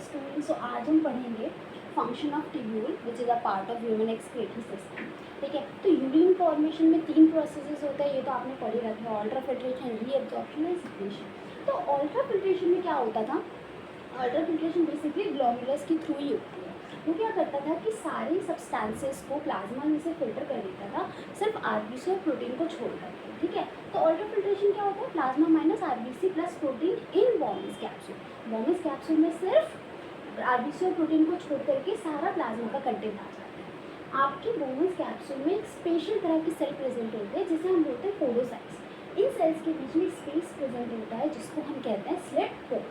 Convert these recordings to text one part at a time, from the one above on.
Students, सो आज हम पढ़ेंगे function of tubule which is a part of human excretory system. ठीक है, तो यूरिन फॉर्मेशन में 3 प्रोसेसेस होते हैं, ये तो आपने पढ़ ही रखा है, अल्ट्राफिल्ट्रेशन, रीअब्जॉर्प्शन एंड सिक्रेशन। तो अल्ट्राफिल्ट्रेशन में क्या होता था? अल्ट्राफिल्ट्रेशन बेसिकली ग्लोमेरुलस के थ्रू ही होती है। वो क्या करता था कि सारे सब्सटेंसेस को प्लाज्मा में से फिल्टर कर देता था, सिर्फ आरबीसी और प्रोटीन को छोड़ करके। ठीक है, तो अल्ट्राफिल्ट्रेशन क्या होता है? Plasma minus RBC plus protein in Bowman's capsule. Bowman's capsule में सिर्फ आरबीसी और प्रोटीन को छोड़ करके सारा प्लाज्मा का कंटेंट आ जाता है। आपके बोनस कैप्सूल में एक स्पेशल तरह की सेल प्रेजेंट होते हैं जिसे हम बोलते हैं पोडोसाइट्स। इन सेल्स के बीच में स्पेस प्रेजेंट होता है जिसको हम कहते हैं स्लिट पोर।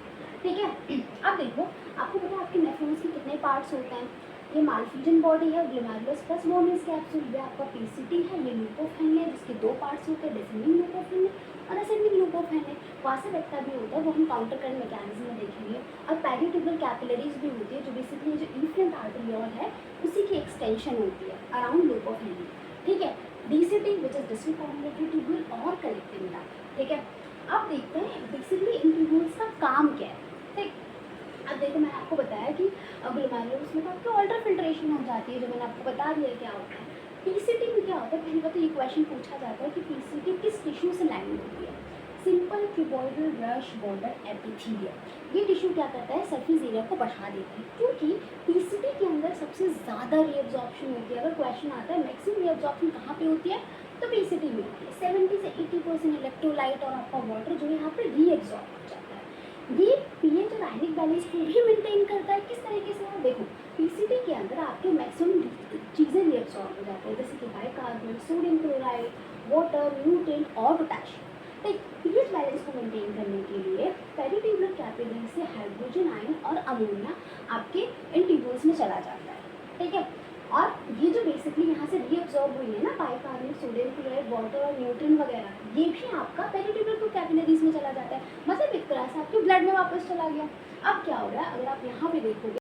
ठीक है, अब देखो, आपको पता है आपके नेफ्रॉन्स के कितने पार्ट्स होते हैं? ये मालफिजन बॉडी है, ग्लोमेरुलस प्लस बोनस कैप्सूल, ये आपका पीसीटी है, ये ल्यूकोफाइन है जिसके 2 पार्ट्स होते हैं, डिसेंडिंग ल्यूकोफाइन और असेंडिंग ल्यूकोफाइन है। वासेक्टा भी होता है, वो हम काउंटर करंट मैकेनिज्म में देखेंगे। और पेरिट्यूबल कैपिलरीज भी होती है जो बेसिकली जो इन्फ्रेंट आर्टेरियोल है उसी की एक्सटेंशन होती है अराउंड ल्यूकोफाइन। ठीक है, DCT which is distal communicatory tubule और कलेक्टिंग डक्ट। ठीक है, अब देखते हैं बेसिकली इन ट्यूब्यूल्स का काम क्या है। ठीक, अब देखो, मैंने आपको बताया कि ग्लोमेरुलस में आपको अल्ट्राफिल्ट्रेशन हो जाती है, जो मैंने आपको बता दिया क्या होता है। पीसीटी में क्या होता है? पहले बात तो ये क्वेश्चन पूछा जाता है कि पीसीटी किस टिश्यू से लाइन होती है? Simple cuboidal rush border epithelium. ये टिश्यू क्या करता है? सरफेस एरिया को बढ़ा देता है, क्योंकि पीसीटी के अंदर सबसे ज़्यादा रीअब्जॉर्प्शन होती है। अगर क्वेश्चन आता है मैक्सिमम रीअब्जॉर्प्शन कहाँ पे होती है, तो पीसीटी में होती है। 70 से 80% इलेक्ट्रोलाइट और आपका वाटर जो है यहाँ पे रीअब्जॉर्ब हो जाता है। ये पीएच और आयनिक बैलेंस को भी मेंटेन करता है। किस तरीके से? आप देखो, पीसीटी के अंदर आपके मैक्सिमम चीज़ें रीअब्सॉर्ब हो जाती है, जैसे कि bicarbonate, sodium chloride, water, nutrient और पोटेशियम। तो पीएच बैलेंस को मेंटेन करने के लिए पेरिट्यूबुलर कैपिलरी से हाइड्रोजन आयन और अमोनिया आपके इन ट्यूब्यूल्स में चला जाता है। ठीक है, और ये जो बेसिकली यहाँ से रीअब्सॉर्ब हुई है ना, बाइकार्बोनेट, सोडियम क्लोराइड, वाटर और न्यूट्रिएंट वगैरह, ये भी आपका पेरिट्यूबुलर कैपिलरीज में चला जाता है, मतलब एक तरह से आपके ब्लड में वापस चला गया। अब क्या हो रहा है? अगर आप यहाँ पे देखोगे